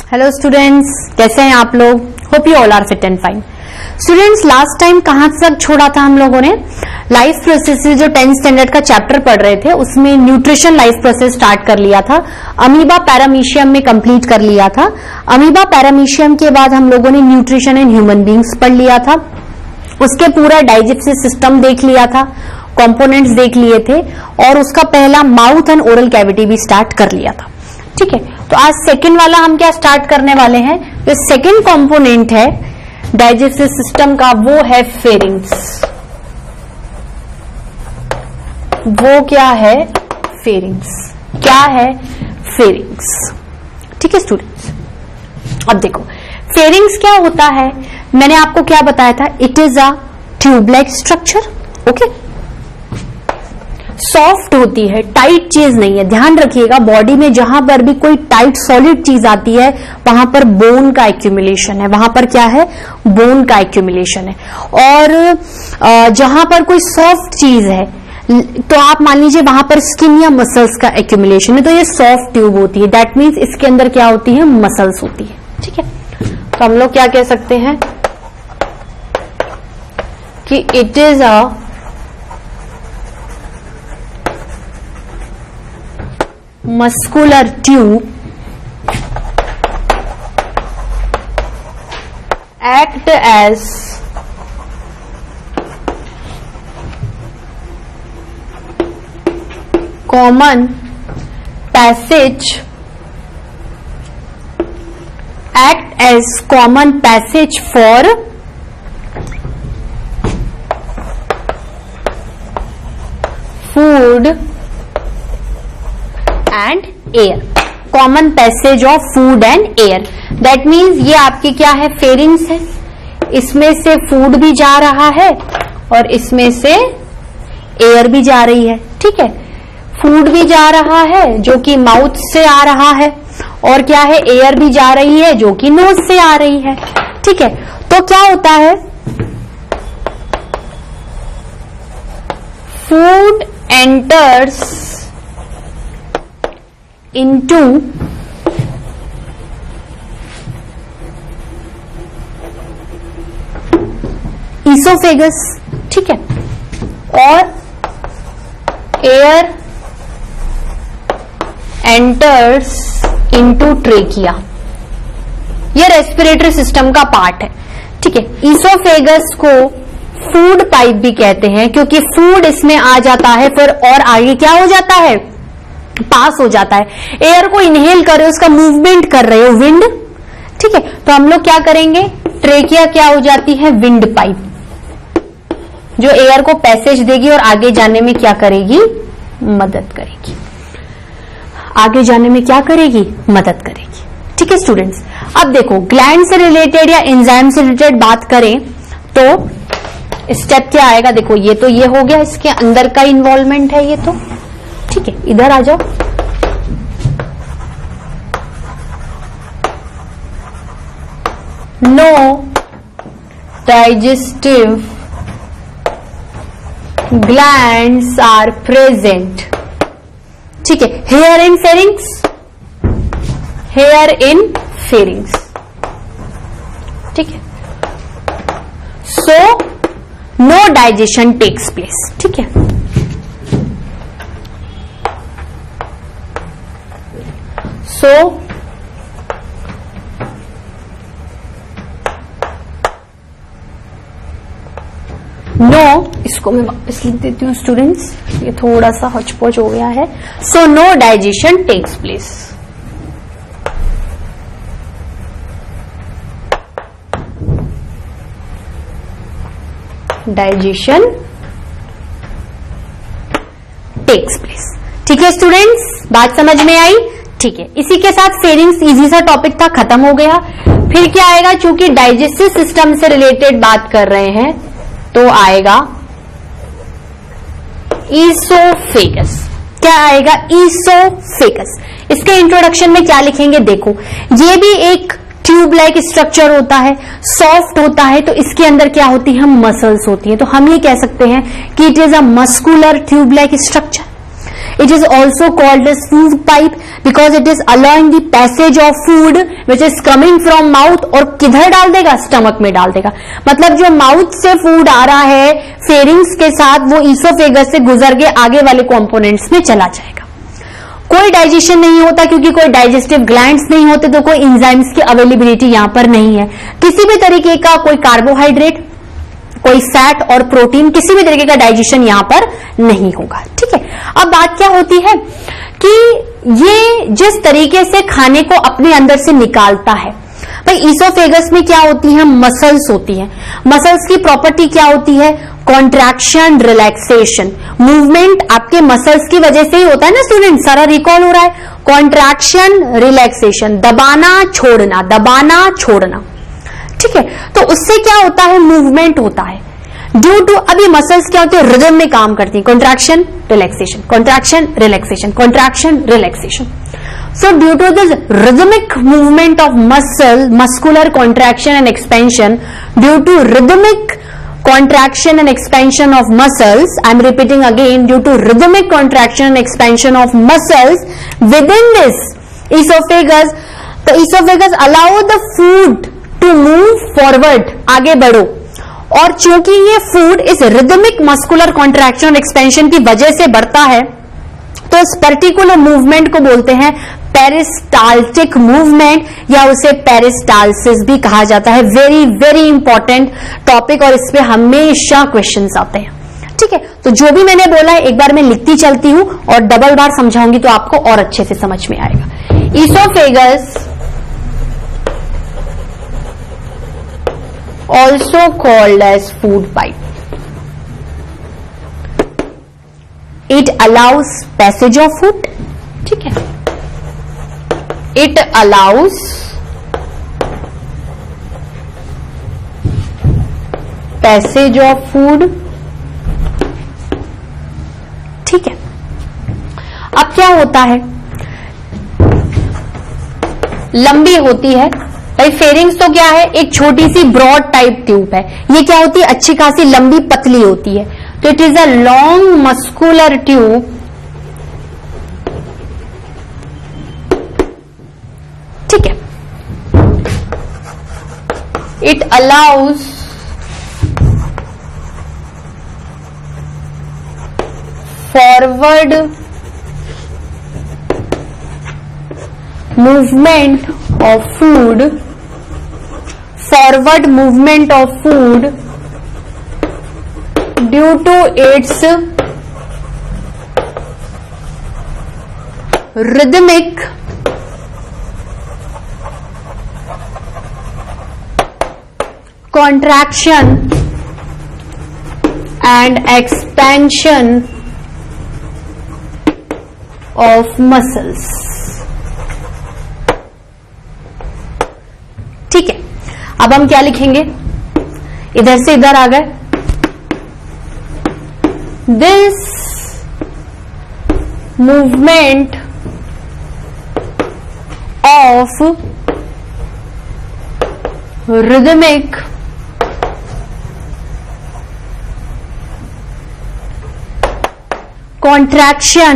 Hello students, कैसे हैं आप लोग? Hope you all are fit and fine. Students, last time कहां तक छोड़ा था हम लोगों ने? लाइफ प्रोसेसेस जो 10th स्टैंडर्ड का चैप्टर पढ़ रहे थे उसमें न्यूट्रिशन लाइफ प्रोसेस स्टार्ट कर लिया था। अमीबा पैरामीशियम में कंप्लीट कर लिया था। अमीबा पैरामीशियम के बाद हम लोगों ने न्यूट्रिशन इन ह्यूमन बींग्स पढ़ लिया था। उसके पूरा डाइजेस्टिव सिस्टम देख लिया था, कंपोनेंट्स देख लिए थे और उसका पहला माउथ एंड ओरल कैविटी भी स्टार्ट कर लिया था। ठीक है, तो आज सेकंड वाला हम क्या स्टार्ट करने वाले हैं? जो सेकंड कंपोनेंट है डाइजेस्टिव सिस्टम का वो है फेरिंग्स। वो क्या है? फेरिंग्स। क्या है? फेरिंग्स। ठीक है स्टूडेंट्स, अब देखो फेरिंग्स क्या होता है। मैंने आपको क्या बताया था? It is a tube like structure. Okay, soft होती है, टाइट चीज नहीं है। ध्यान रखिएगा, बॉडी में जहां पर भी कोई टाइट सॉलिड चीज आती है वहां पर बोन का एक्यूमुलेशन है। वहां पर क्या है? बोन का एक्यूमुलेशन है। और जहां पर कोई सॉफ्ट चीज है तो आप मान लीजिए वहां पर स्किन या मसल्स का एक्यूमुलेशन है, तो ये सॉफ्ट ट्यूब होती है। दैट मीन्स इसके अंदर क्या होती है? मसल्स होती है। ठीक है, तो हम लोग क्या कह सकते हैं कि it is a muscular tube act as common passage for food and air. Common passage of food and air, that means ये आपकी क्या है? फेरिंग्स है। इसमें से फूड भी जा रहा है और इसमें से एयर भी जा रही है। ठीक है, फूड भी जा रहा है जो कि माउथ से आ रहा है और क्या है? एयर भी जा रही है जो कि नोज से आ रही है। ठीक है, तो क्या होता है? Food enters into esophagus। ठीक है, और एयर एंटर्स into ट्रेकिया। ये रेस्पिरेटरी सिस्टम का पार्ट है। ठीक है, ईसोफेगस को फूड पाइप भी कहते हैं क्योंकि फूड इसमें आ जाता है फिर और आगे क्या हो जाता है? पास हो जाता है। एयर को इनहेल कर रहे हो, उसका मूवमेंट कर रहे हो, विंड। ठीक है, तो हम लोग क्या करेंगे? ट्रेकिया क्या हो जाती है? विंड पाइप, जो एयर को पैसेज देगी और आगे जाने में क्या करेगी? मदद करेगी। आगे जाने में क्या करेगी? मदद करेगी। ठीक है स्टूडेंट्स, अब देखो ग्लैंड से रिलेटेड या एंजाइम से रिलेटेड बात करें तो स्टेप क्या आएगा? देखो ये तो ये हो गया, इसके अंदर का इन्वॉल्वमेंट है ये तो। ठीक है, इधर आ जाओ। No digestive glands are present. ठीक है, here in pharynx, here in pharynx. ठीक है, so no digestion takes place. ठीक है, सो नो, इसको मैं वापस लिख देती हूं स्टूडेंट्स, ये थोड़ा सा हचपच हो गया है। So no digestion takes place. Digestion takes place. ठीक है स्टूडेंट्स, बात समझ में आई? ठीक है, इसी के साथ फेरिंग्स इजी सा टॉपिक था, खत्म हो गया। फिर क्या आएगा? चूंकि डाइजेस्टिव सिस्टम से रिलेटेड बात कर रहे हैं तो आएगा ईसोफेगस। क्या आएगा? ईसोफेगस। इसके इंट्रोडक्शन में क्या लिखेंगे? देखो, ये भी एक ट्यूब लाइक स्ट्रक्चर होता है, सॉफ्ट होता है, तो इसके अंदर क्या होती है? मसल्स होती है। तो हम ये कह सकते हैं कि it is a muscular tube like structure. It is also called as food pipe because it is allowing the passage of food which is coming from mouth और किधर डाल देगा, स्टमक में डाल देगा। मतलब जो माउथ से फूड आ रहा है फेरिंग्स के साथ वो ईसोफेगस से गुजर के आगे वाले कंपोनेंट्स में चला जाएगा। कोई डाइजेशन नहीं होता क्योंकि कोई डाइजेस्टिव ग्लैंड्स नहीं होते, तो कोई एंजाइम्स की अवेलेबिलिटी यहां पर नहीं है। किसी भी तरीके का कोई कार्बोहाइड्रेट, कोई फैट और प्रोटीन, किसी भी तरीके का डाइजेशन यहां पर नहीं होगा। ठीक है, अब बात क्या होती है कि ये जिस तरीके से खाने को अपने अंदर से निकालता है, भाई ईसोफेगस में क्या होती है, मसल्स होती है। मसल्स की प्रॉपर्टी क्या होती है, कॉन्ट्रैक्शन, रिलैक्सेशन। मूवमेंट आपके मसल्स की वजह से ही होता है ना स्टूडेंट, सारा रिकॉल हो रहा है। कॉन्ट्रैक्शन, रिलैक्सेशन, दबाना छोड़ना, दबाना छोड़ना। ठीक है, तो उससे क्या होता है, मूवमेंट होता है। ड्यू टू अभी मसल्स क्या होती है, रिदम में काम करती है, contraction relaxation, contraction relaxation, contraction relaxation. So due to this rhythmic movement of muscle, muscular contraction and expansion, due to rhythmic contraction and expansion of muscles, I am repeating again, due to rhythmic contraction and expansion of muscles within this esophagus, the esophagus allow the food to move forward, आगे बढ़ो। और चूंकि ये food इस rhythmic muscular contraction and expansion की वजह से बढ़ता है, तो इस पर्टिकुलर मूवमेंट को बोलते हैं पेरिस्टाल्टिक मूवमेंट, या उसे पेरिस्टालसिस भी कहा जाता है। वेरी वेरी इंपॉर्टेंट टॉपिक और इस पे हमेशा क्वेश्चंस आते हैं। ठीक है, तो जो भी मैंने बोला है एक बार मैं लिखती चलती हूं और डबल बार समझाऊंगी तो आपको और अच्छे से समझ में आएगा। Oesophagus also called as food pipe, it allows passage of food. ठीक है, it allows passage of food. ठीक है, अब क्या होता है, लंबी होती है भाई। फेरिंग्स तो क्या है, एक छोटी सी ब्रॉड टाइप ट्यूब है। ये क्या होती है, अच्छी खासी लंबी पतली होती है। तो it is a long muscular tube, ठीक है। It allows forward movement of food, forward movement of food due to its rhythmic contraction and expansion of muscles। ठीक है, अब हम क्या लिखेंगे, इधर से इधर आ गए। This movement of rhythmic contraction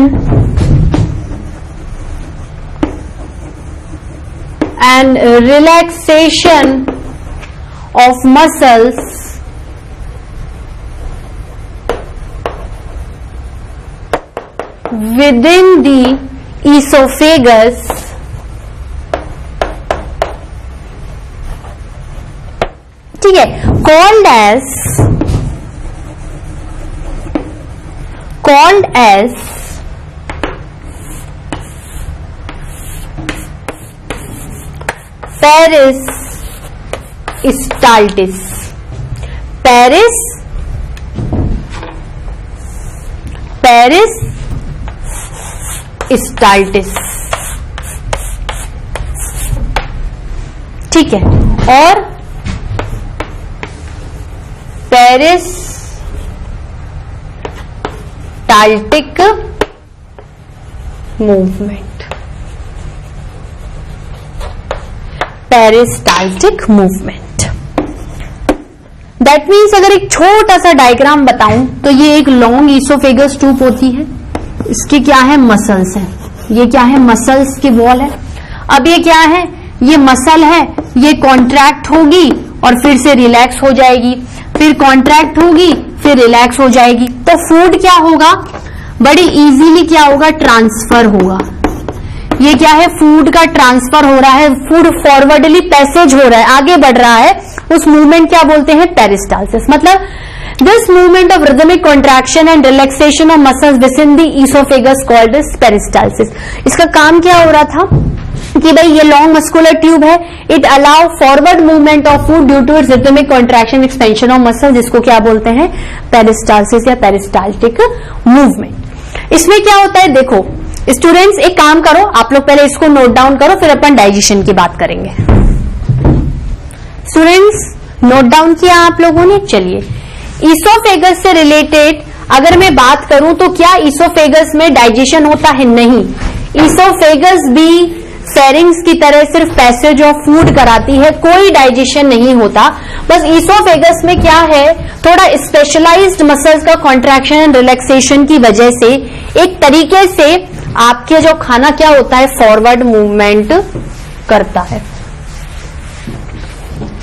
and relaxation of muscles within the esophagus ठीक है, called as पेरिस्टाल्टिस। पेरिस्टाल्टिस, ठीक है। और peristaltic movement, peristaltic movement. That means अगर एक छोटा सा डायग्राम बताऊं तो ये एक लॉन्ग ईसोफेगस ट्यूब होती है, इसकी क्या है, मसल्स है, ये क्या है, मसल्स की वॉल है। अब ये क्या है, ये मसल है, ये कॉन्ट्रैक्ट होगी और फिर से रिलैक्स हो जाएगी, फिर कॉन्ट्रैक्ट होगी फिर रिलैक्स हो जाएगी। तो फूड क्या होगा, बड़ी इजीली क्या होगा, ट्रांसफर होगा। ये क्या है, फूड का ट्रांसफर हो रहा है, फूड फॉरवर्डली पैसेज हो रहा है, आगे बढ़ रहा है, उस मूवमेंट क्या बोलते हैं, पेरिस्टाल्सिस। मतलब this movement of rhythmic contraction and relaxation of muscles within the oesophagus called as peristalsis. इसका काम क्या हो रहा था कि भाई ये लॉन्ग मस्कुलर ट्यूब है, it allow forward movement of food due to its rhythmic contraction expansion of muscle, जिसको क्या बोलते हैं, पेरिस्टाल्सिस या पेरिस्टाल्टिक मूवमेंट। इसमें क्या होता है, देखो स्टूडेंट्स एक काम करो, आप लोग पहले इसको नोट डाउन करो, फिर अपन डाइजेशन की बात करेंगे। स्टूडेंट्स नोट डाउन किया आप लोगों ने? चलिए, ईसोफेगस से रिलेटेड अगर मैं बात करूं तो क्या ईसोफेगस में डाइजेशन होता है? नहीं। ईसोफेगस भी फेरिंग्स की तरह सिर्फ पैसेज ऑफ फूड कराती है, कोई डाइजेशन नहीं होता। बस ईसोफेगस में क्या है, थोड़ा स्पेशलाइज्ड मसल्स का कॉन्ट्रैक्शन एंड रिलैक्सेशन की वजह से एक तरीके से आपके जो खाना क्या होता है, फॉरवर्ड मूवमेंट करता है।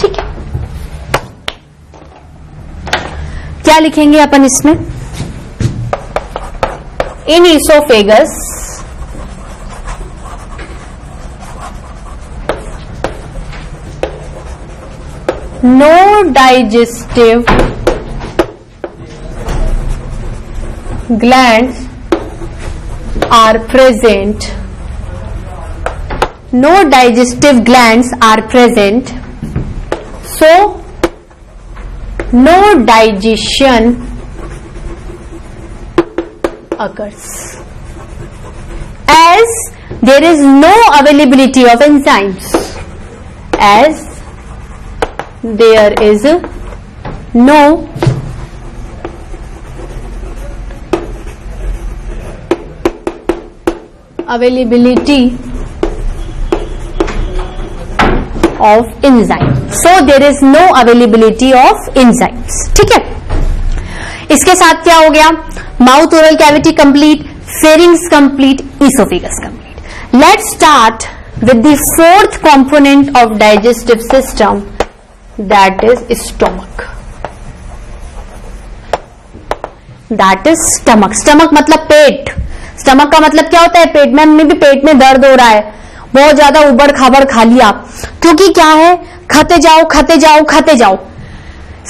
ठीक है, क्या लिखेंगे अपन इसमें? इन oesophagus no digestive glands are present. No digestive glands are present, so no digestion occurs as there is no availability of enzymes, as there is no availability of enzyme, so there is no availability of enzymes। ठीक है, इसके साथ क्या हो गया, mouth oral cavity complete, pharynx complete, oesophagus complete. Let's start with the fourth component of digestive system, that is stomach। that is stomach। stomach मतलब पेट। stomach का मतलब क्या होता है, पेट में, भी पेट में दर्द हो रहा है, बहुत ज्यादा उबड़ खाबड़ खा लिया, क्योंकि क्या है, खाते जाओ खाते जाओ खाते जाओ।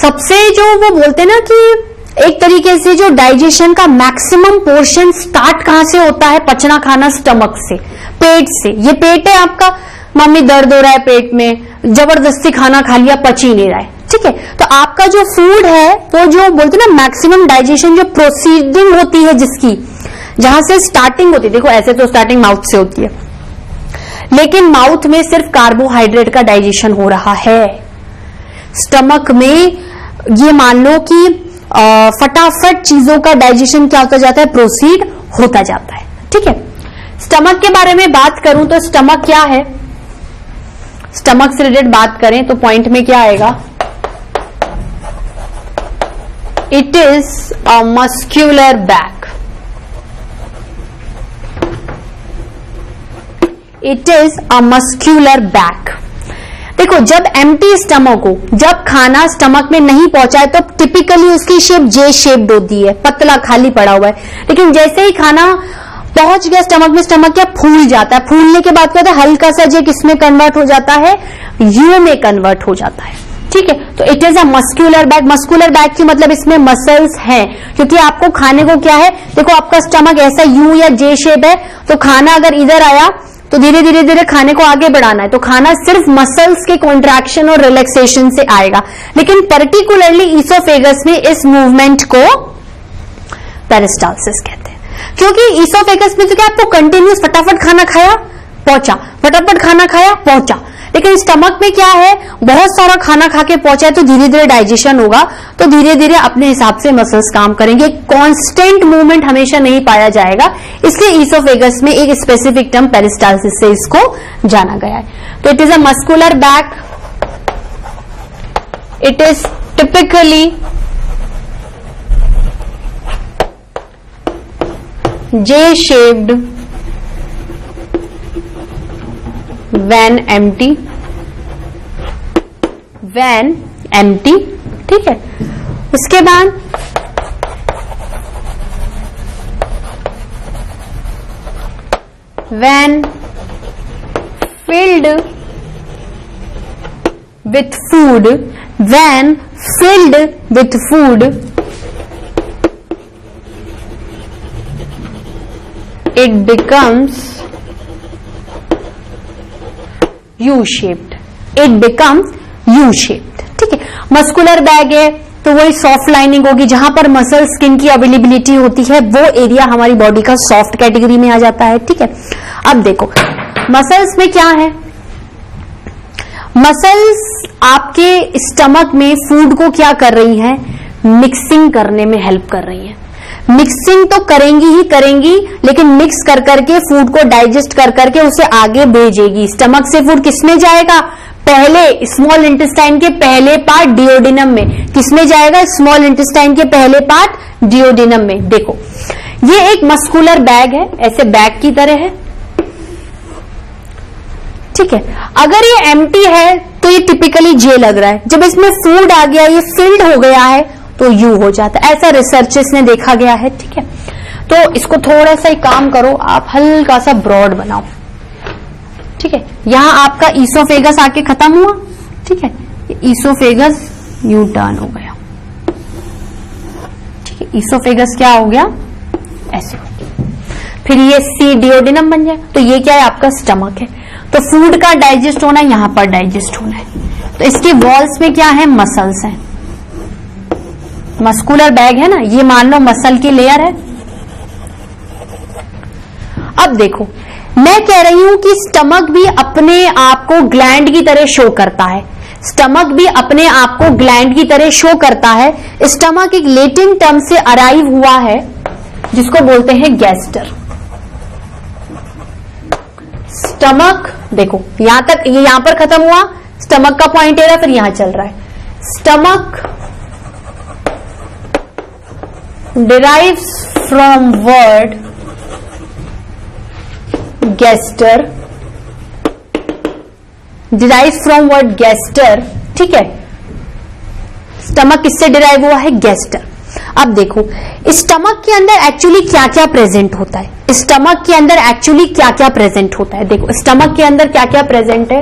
सबसे जो वो बोलते हैं ना कि एक तरीके से जो डाइजेशन का मैक्सिमम पोर्शन स्टार्ट कहां से होता है, पचना खाना स्टमक से, पेट से। ये पेट है आपका, मम्मी दर्द हो रहा है पेट में, जबरदस्ती खाना खा लिया, पच ही नहीं रहा है। ठीक है, तो आपका जो फूड है वो जो बोलते हैं ना मैक्सिमम डाइजेशन जो प्रोसीडिंग होती है, जिसकी जहां से स्टार्टिंग होती है, देखो ऐसे तो स्टार्टिंग माउथ से होती है, लेकिन माउथ में सिर्फ कार्बोहाइड्रेट का डाइजेशन हो रहा है। स्टमक में ये मान लो कि फटाफट चीजों का डाइजेशन क्या होता जाता है, प्रोसीड होता जाता है। ठीक है, स्टमक के बारे में बात करूं तो स्टमक क्या है, स्टमक से रिलेटेड बात करें तो पॉइंट में क्या आएगा, it is a muscular bag. It is a muscular bag. देखो जब एम्प्टी स्टमक हो, जब खाना स्टमक में नहीं पहुंचा है तो टिपिकली उसकी शेप जे शेप्ड होती है, पतला खाली पड़ा हुआ है। लेकिन जैसे ही खाना पहुंच गया स्टमक में, स्टमक क्या फूल जाता है, फूलने के बाद क्या होता है, हल्का सा जे किसमें कन्वर्ट हो जाता है, यू में कन्वर्ट हो जाता है। ठीक है, तो it is a muscular bag. Muscular bag की मतलब इसमें मसल्स हैं, क्योंकि आपको खाने को क्या है, देखो आपका स्टमक ऐसा यू या जे शेप है, तो खाना अगर इधर आया तो धीरे धीरे धीरे खाने को आगे बढ़ाना है, तो खाना सिर्फ मसल्स के कॉन्ट्रैक्शन और रिलैक्सेशन से आएगा। लेकिन पर्टिकुलरली ईसोफेगस में इस मूवमेंट को पेरिस्टाल्सिस कहते हैं, क्योंकि ईसोफेगस में तो क्या आपको कंटिन्यूस फटाफट खाना खाया पहुंचा, फटाफट खाना खाया पहुंचा। लेकिन स्टमक में क्या है, बहुत सारा खाना खा के पहुंचा है तो धीरे धीरे डाइजेशन होगा, तो धीरे धीरे अपने हिसाब से मसल्स काम करेंगे, कांस्टेंट मूवमेंट हमेशा नहीं पाया जाएगा। इसलिए ईसोफेगस में एक स्पेसिफिक टर्म पेरिस्टाल्सिस से इसको जाना गया है। तो it is a muscular bag, it is typically J shaped when empty, when empty, ठीक है। उसके बाद when filled with food, when filled with food, it becomes U-shaped, it becomes U-shaped, ठीक है। मस्कुलर बैग है तो वही सॉफ्ट लाइनिंग होगी, जहां पर मसल स्किन की अवेलेबिलिटी होती है वो एरिया हमारी बॉडी का सॉफ्ट कैटेगरी में आ जाता है, ठीक है। अब देखो मसल्स में क्या है, मसल्स आपके स्टमक में फूड को क्या कर रही हैं, मिक्सिंग करने में हेल्प कर रही हैं। मिक्सिंग तो करेंगी ही करेंगी, लेकिन मिक्स कर करके फूड को डाइजेस्ट कर करके उसे आगे भेजेगी। स्टमक से फूड किसमें जाएगा, पहले स्मॉल इंटेस्टाइन के पहले पार्ट डियोडिनम में। किसमें जाएगा, स्मॉल इंटेस्टाइन के पहले पार्ट डियोडिनम में। देखो ये एक मस्कुलर बैग है, ऐसे बैग की तरह है, ठीक है। अगर ये एम्प्टी है तो ये टिपिकली जे लग रहा है, जब इसमें फूड आ गया, ये फिल्ड हो गया है तो यू हो जाता है, ऐसा रिसर्चेस ने देखा गया है, ठीक है। तो इसको थोड़ा सा ही काम करो, आप हल्का सा ब्रॉड बनाओ, ठीक है। यहां आपका ईसोफेगस आके खत्म हुआ, ठीक है, ईसोफेगस यू टर्न हो गया, ठीक है। ईसोफेगस क्या हो गया, ऐसे हो गया। फिर ये सी डियोडिनम बन जाएगा, तो ये क्या है, आपका स्टमक है। तो फूड का डाइजेस्ट होना है, यहां पर डाइजेस्ट होना है, तो इसकी वॉल्स में क्या है, मसल्स हैं। मस्कुलर बैग है ना, ये मान लो मसल की लेयर है। अब देखो मैं कह रही हूं कि स्टमक भी अपने आप को ग्लैंड की तरह शो करता है, स्टमक भी अपने आप को ग्लैंड की तरह शो करता है। स्टमक एक लैटिन टर्म से अराइव हुआ है जिसको बोलते हैं गैस्टर। स्टमक देखो यहां तक, ये यहां पर खत्म हुआ, स्टमक का पॉइंट एरिया, फिर यहां चल रहा है। Stomach derives from word gaster, derives from word gaster, ठीक है। स्टमक किससे डिराइव हुआ है, गैस्टर। अब देखो स्टमक के अंदर एक्चुअली क्या क्या प्रेजेंट होता है, स्टमक के अंदर एक्चुअली क्या क्या प्रेजेंट होता है। देखो स्टमक के अंदर क्या क्या प्रेजेंट है,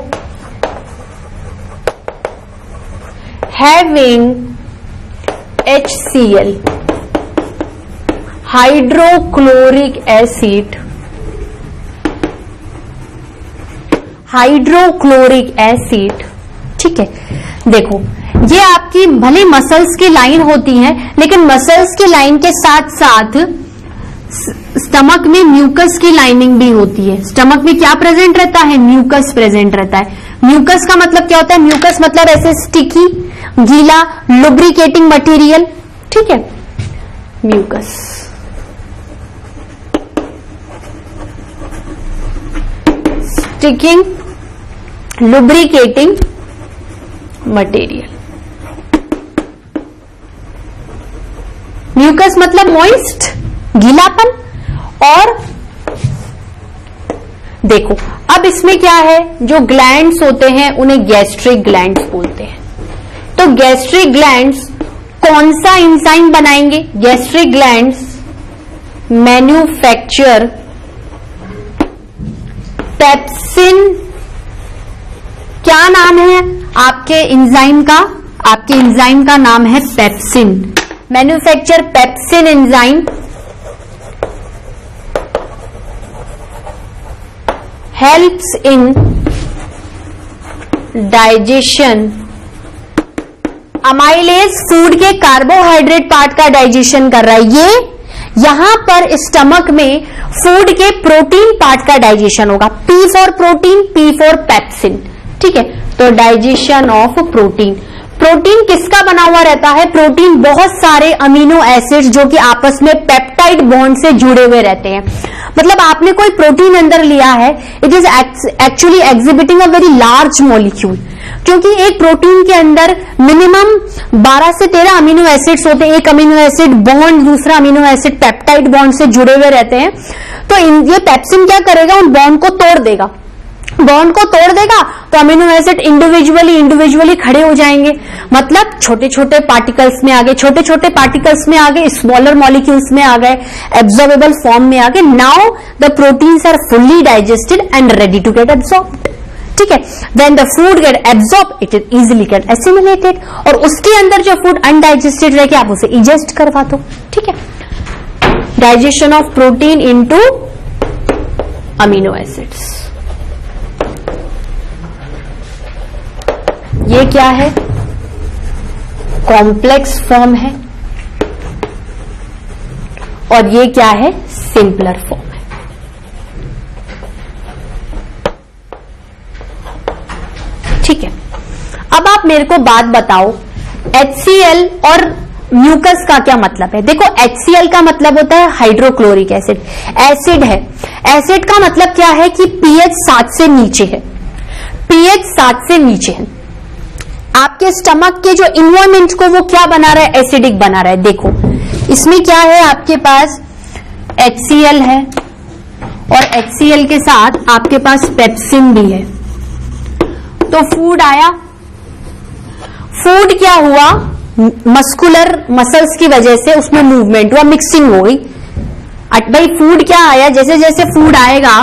having HCl, hydrochloric acid, hydrochloric acid, ठीक है। देखो ये आपकी भले मसल्स की लाइन होती है, लेकिन मसल्स की लाइन के साथ साथ स्टमक में म्यूकस की लाइनिंग भी होती है। स्टमक में क्या प्रेजेंट रहता है, म्यूकस प्रेजेंट रहता है। म्यूकस का मतलब क्या होता है, म्यूकस मतलब ऐसे स्टिकी, गीला, लुब्रिकेटिंग मटेरियल, ठीक है। Mucus sticking lubricating material. Mucus मतलब मॉइस्ट, गीलापन। और देखो अब इसमें क्या है, जो ग्लैंड्स होते हैं उन्हें गैस्ट्रिक ग्लैंड्स बोलते हैं। तो गैस्ट्रिक ग्लैंड्स कौन सा एंजाइम बनाएंगे, गैस्ट्रिक ग्लैंड्स मैन्युफैक्चर पेप्सिन। क्या नाम है आपके एंजाइम का, आपके एंजाइम का नाम है pepsin. Manufacture pepsin enzyme helps in digestion. Amylase food के कार्बोहाइड्रेट पार्ट का डाइजेशन कर रहा है, ये यहां पर स्टमक में फूड के प्रोटीन पार्ट का डाइजेशन होगा। P for protein, P for pepsin, ठीक है। तो डाइजेशन ऑफ प्रोटीन। प्रोटीन किसका बना हुआ रहता है, प्रोटीन बहुत सारे अमीनो एसिड्स जो कि आपस में पेप्टाइड बॉन्ड से जुड़े हुए रहते हैं। मतलब आपने कोई प्रोटीन अंदर लिया है, it is actually exhibiting a very large molecule. क्योंकि एक प्रोटीन के अंदर मिनिमम 12 से 13 अमीनो एसिड्स होते हैं। एक अमीनो एसिड बॉन्ड दूसरा अमीनो एसिड पेप्टाइड बॉन्ड से जुड़े हुए रहते हैं। तो ये पेप्सिन क्या करेगा, उन बॉन्ड को तोड़ देगा। बॉन्ड को तोड़ देगा तो अमीनो एसिड इंडिविजुअली खड़े हो जाएंगे, मतलब छोटे छोटे पार्टिकल्स में आ गए, छोटे छोटे पार्टिकल्स में आ गए, स्मॉलर मॉलिक्यूल्स में आ गए, एब्जॉर्बेबल फॉर्म में आ गए। Now the proteins are fully digested and ready to get absorbed. ठीक है, when the food get absorb it is easily get assimilated, और उसके अंदर जो फूड अनडाइजेस्टेड रह के आप उसे इजेस्ट करवा दो। ठीक है, digestion of protein into amino acids. ये क्या है, कॉम्प्लेक्स फॉर्म है, और ये क्या है, सिंपलर फॉर्म है। ठीक है, अब आप मेरे को बात बताओ, HCl और म्यूकस का क्या मतलब है। देखो, HCl का मतलब होता है हाइड्रोक्लोरिक एसिड, एसिड है। एसिड का मतलब क्या है कि pH 7 से नीचे है, pH 7 से नीचे है। आपके स्टमक के जो इन्वायरमेंट को वो क्या बना रहा है, एसिडिक बना रहा है। देखो, इसमें क्या है, आपके पास HCl है, और HCl के साथ आपके पास पेप्सिन भी है। तो फूड आया, फूड क्या हुआ, मस्कुलर मसल्स की वजह से उसमें मूवमेंट हुआ, मिक्सिंग हो गई। भाई फूड क्या आया, जैसे जैसे फूड आएगा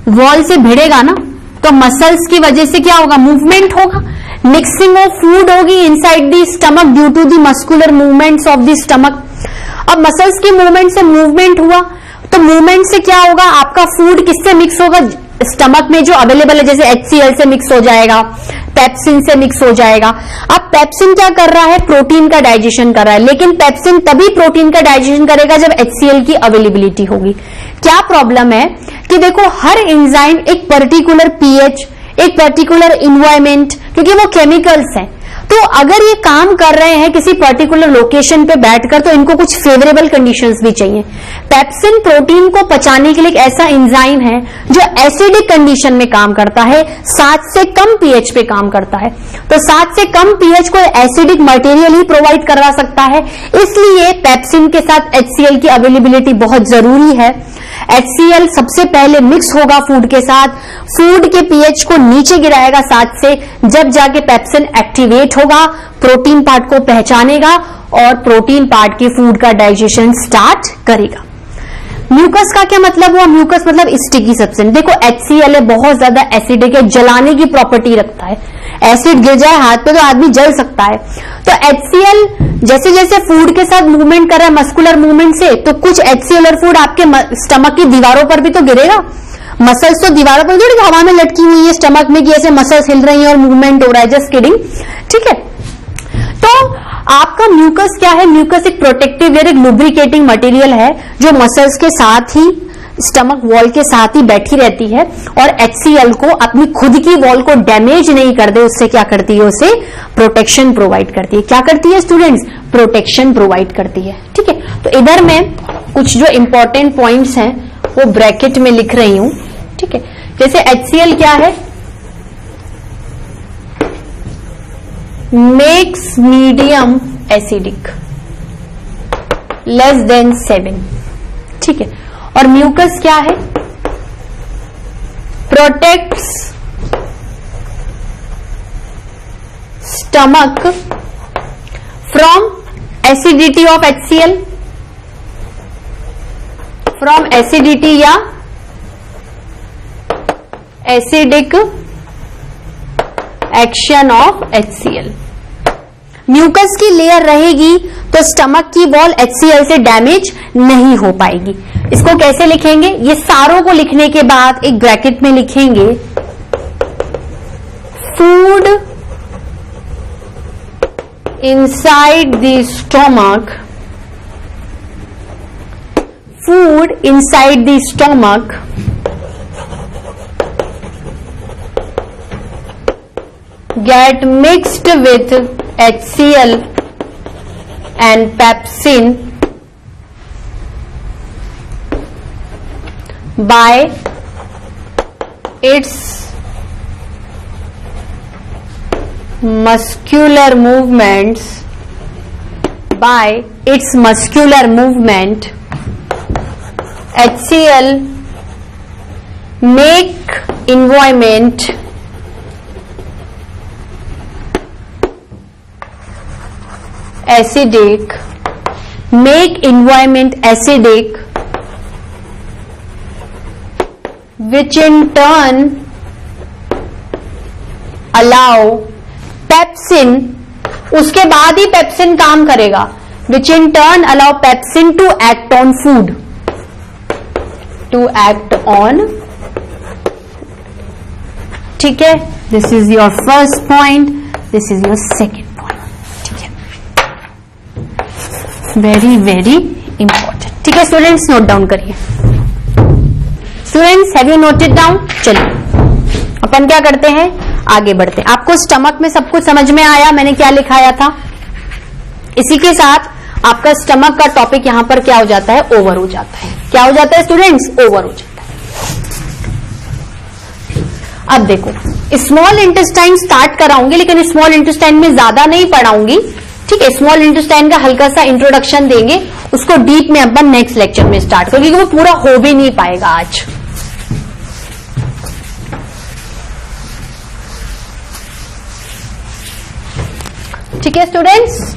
वॉल से भिड़ेगा ना, तो मसल्स की वजह से क्या होगा, मूवमेंट होगा, मिक्सिंग ऑफ फूड होगी inside the stomach due to the muscular movements of the stomach. अब मसल्स की मूवमेंट से मूवमेंट हुआ, तो मूवमेंट से क्या होगा, आपका फूड किससे मिक्स होगा, स्टमक में जो अवेलेबल है, जैसे HCl से मिक्स हो जाएगा, पेप्सिन से मिक्स हो जाएगा। अब पेप्सिन क्या कर रहा है, प्रोटीन का डाइजेशन कर रहा है, लेकिन पेप्सिन तभी प्रोटीन का डाइजेशन करेगा जब HCl की अवेलेबिलिटी होगी। क्या प्रॉब्लम है कि देखो, हर एंजाइम एक पर्टिकुलर pH, एक पर्टिकुलर इन्वायरमेंट, क्योंकि वो केमिकल्स हैं, तो अगर ये काम कर रहे हैं किसी पर्टिकुलर लोकेशन पे बैठकर, तो इनको कुछ फेवरेबल कंडीशंस भी चाहिए। पेप्सिन प्रोटीन को पचाने के लिए एक ऐसा एंजाइम है जो एसिडिक कंडीशन में काम करता है, 7 से कम pH पे काम करता है। तो 7 से कम pH को एसिडिक मटेरियल ही प्रोवाइड करवा सकता है, इसलिए पेप्सिन के साथ HCl की अवेलेबिलिटी बहुत जरूरी है। HCl सबसे पहले मिक्स होगा फूड के साथ, फूड के pH को नीचे गिराएगा 7 से, जब जाके पेप्सिन एक्टिवेट होगा, प्रोटीन पार्ट को पहचानेगा और प्रोटीन पार्ट के फूड का डाइजेशन स्टार्ट करेगा। म्यूकस का क्या मतलब हुआ, म्यूकस मतलब स्टिकी सब्सटेंस। देखो, HCl है, बहुत ज्यादा एसिडिक है, जलाने की प्रॉपर्टी रखता है, एसिड गिर जाए हाथ पे तो आदमी जल सकता है। तो HCl जैसे जैसे फूड के साथ मूवमेंट कर रहा है, मस्कुलर मूवमेंट से, तो कुछ HCl और फूड आपके स्टमक की दीवारों पर भी तो गिरेगा। मसल्स तो दीवारों पर थोड़ी हवा में लटकी हुई है स्टमक में कि ऐसे मसल्स हिल रही हैं और मूवमेंट हो रहा है, जस्ट किडिंग। ठीक है, तो आपका म्यूकस क्या है, म्यूकस एक प्रोटेक्टिव लेयर, एक लुब्रिकेटिंग मटेरियल है जो मसल्स के साथ ही, स्टमक वॉल के साथ ही बैठी रहती है, और HCl को अपनी खुद की वॉल को डैमेज नहीं कर दे, उससे क्या करती है, उसे प्रोटेक्शन प्रोवाइड करती है। क्या करती है स्टूडेंट्स, प्रोटेक्शन प्रोवाइड करती है। ठीक है, तो इधर मैं कुछ जो इंपॉर्टेंट पॉइंट्स हैं वो ब्रैकेट में लिख रही हूं। ठीक है, जैसे HCl क्या है, makes medium acidic less than 7। ठीक है, और म्यूकस क्या है, protects stomach from acidity of HCl, from acidity या acidic action of HCl। Mucus की लेयर रहेगी तो स्टमक की वॉल HCl से डैमेज नहीं हो पाएगी। इसको कैसे लिखेंगे, ये सारों को लिखने के बाद एक ब्रैकेट में लिखेंगे, food inside the stomach, food inside the stomach get mixed with HCl and pepsin by its muscular movements, by its muscular movement, HCl make environment acidic, make environment acidic, which in turn allow pepsin, उसके बाद ही pepsin काम करेगा, which in turn allow pepsin to act on food, to act on, ठीक है, this is your first point, this is your second point, ठीक है, very very important, ठीक है स्टूडेंट्स, नोट डाउन करिए। Students have you noted down? चलिए अपन क्या करते हैं, आगे बढ़ते हैं। आपको स्टमक में सब कुछ समझ में आया मैंने क्या लिखाया था? इसी के साथ आपका स्टमक का टॉपिक यहां पर क्या हो जाता है, ओवर हो जाता है। क्या हो जाता है स्टूडेंट्स? ओवर हो जाता है। अब देखो स्मॉल इंटेस्टाइन स्टार्ट कराऊंगी, लेकिन स्मॉल इंटेस्टाइन में ज्यादा नहीं पढ़ाऊंगी, ठीक है। स्मॉल इंटेस्टाइन का हल्का सा इंट्रोडक्शन देंगे, उसको डीप में अपन नेक्स्ट लेक्चर में स्टार्ट करेंगे, क्योंकि वो पूरा हो भी नहीं पाएगा आज। ठीक है students,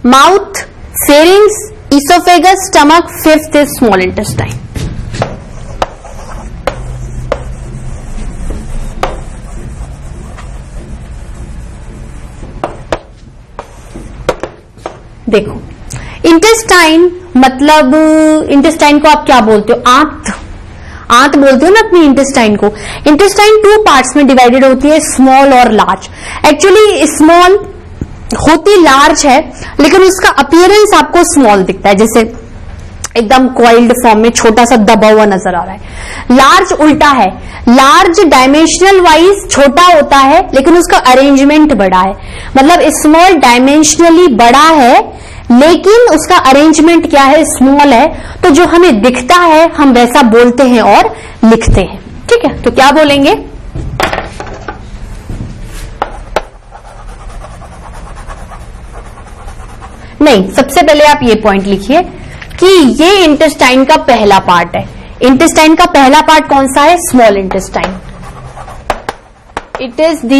mouth, pharynx, oesophagus, stomach, fifth is small intestine. देखो इंटेस्टाइन मतलब, इंटेस्टाइन को आप क्या बोलते हो? आंत, आंत बोलते हो ना अपनी इंटेस्टाइन को। इंटेस्टाइन टू पार्ट्स में डिवाइडेड होती है, स्मॉल और लार्ज। एक्चुअली स्मॉल होती लार्ज है, लेकिन उसका अपीयरेंस आपको स्मॉल दिखता है, जैसे एकदम कॉइल्ड फॉर्म में छोटा सा दबा हुआ नजर आ रहा है। लार्ज उल्टा है, लार्ज डायमेंशनल वाइज छोटा होता है, लेकिन उसका अरेंजमेंट बड़ा है। मतलब स्मॉल डायमेंशनली बड़ा है, लेकिन उसका अरेंजमेंट क्या है, स्मॉल है। तो जो हमें दिखता है हम वैसा बोलते हैं और लिखते हैं, ठीक है। तो क्या बोलेंगे? नहीं, सबसे पहले आप ये पॉइंट लिखिए कि ये इंटेस्टाइन का पहला पार्ट है। इंटेस्टाइन का पहला पार्ट कौन सा है? Small intestine. It is the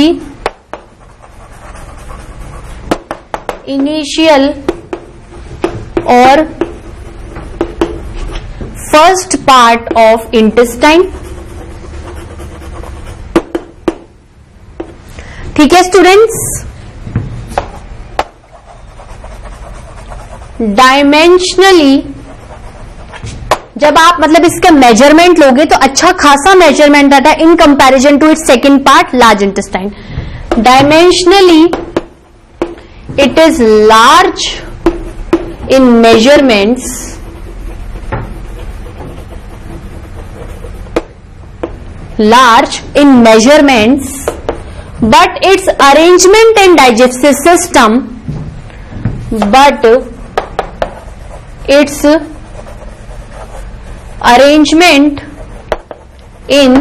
initial और फर्स्ट पार्ट ऑफ इंटेस्टाइन, ठीक है स्टूडेंट्स। डायमेंशनली जब आप मतलब इसका मेजरमेंट लोगे तो अच्छा खासा मेजरमेंट आता है in comparison to its second part, large intestine. Dimensionally it is large in measurements, large in measurements, but its arrangement and digestive system, but its arrangement in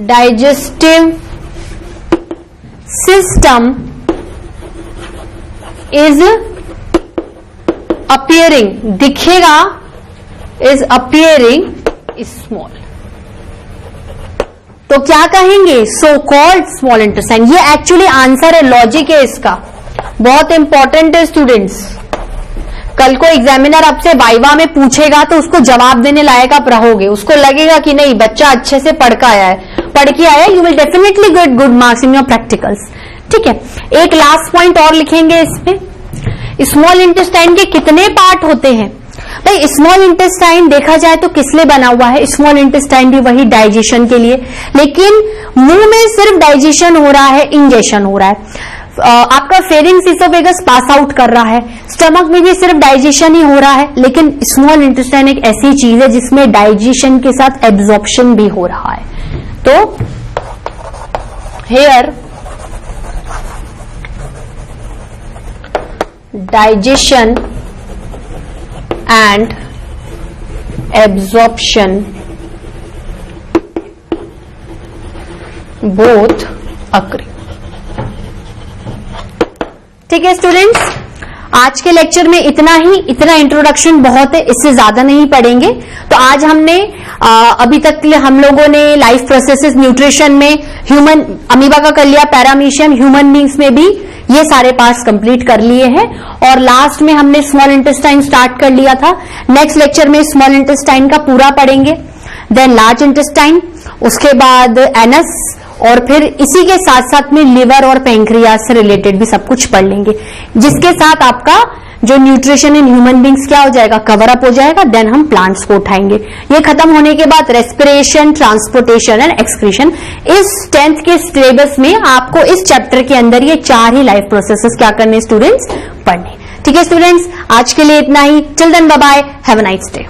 digestive system is appearing, दिखेगा, is appearing small। तो क्या कहेंगे? So called small intestine. ये actually answer है, logic है इसका, बहुत important है स्टूडेंट्स। कल को एग्जामिनर आपसे वाइवा में पूछेगा तो उसको जवाब देने लायक आप रहोगे, उसको लगेगा कि नहीं बच्चा अच्छे से पढ़ के आया है, you will definitely get good marks in your practicals, ठीक है। एक लास्ट पॉइंट और लिखेंगे इसमें, स्मॉल इंटेस्टाइन के कितने पार्ट होते हैं? भाई स्मॉल इंटेस्टाइन देखा जाए तो किस लिए बना हुआ है? स्मॉल इंटेस्टाइन भी वही डाइजेशन के लिए, लेकिन मुंह में सिर्फ डाइजेशन हो रहा है, इंजेशन हो रहा है। आपका फेरिंग्स, इसोफेगस पास आउट कर रहा है, स्टमक में भी सिर्फ डाइजेशन ही हो रहा है, लेकिन स्मॉल इंटेस्टाइन एक ऐसी चीज है जिसमें डाइजेशन के साथ एब्जॉर्प्शन भी हो रहा है। तो hair digestion and absorption both occurring। ठीक है स्टूडेंट्स, आज के लेक्चर में इतना ही, इतना इंट्रोडक्शन बहुत है, इससे ज्यादा नहीं पढ़ेंगे। तो आज हमने अभी तक हम लोगों ने लाइफ प्रोसेसेस न्यूट्रिशन में ह्यूमन अमीबा का कर लिया, पैरामीशियम, ह्यूमन बींग्स में भी ये सारे पार्ट्स कंप्लीट कर लिए हैं, और लास्ट में हमने स्मॉल इंटेस्टाइन स्टार्ट कर लिया था। नेक्स्ट लेक्चर में स्मॉल इंटेस्टाइन का पूरा पढ़ेंगे, देन लार्ज इंटेस्टाइन, उसके बाद एनस, और फिर इसी के साथ साथ में लिवर और पैंक्रियास से रिलेटेड भी सब कुछ पढ़ लेंगे, जिसके साथ आपका जो न्यूट्रिशन इन ह्यूमन बींग्स क्या हो जाएगा, कवर अप हो जाएगा। देन हम प्लांट्स को उठाएंगे। ये खत्म होने के बाद रेस्पिरेशन, ट्रांसपोर्टेशन एंड एक्सक्रीशन, इस 10th के सिलेबस में आपको इस चैप्टर के अंदर ये 4 ही लाइफ प्रोसेसेस क्या करने स्टूडेंट्स, पढ़ने। ठीक है स्टूडेंट्स, आज के लिए इतना ही। Till then bye bye, have a nice day.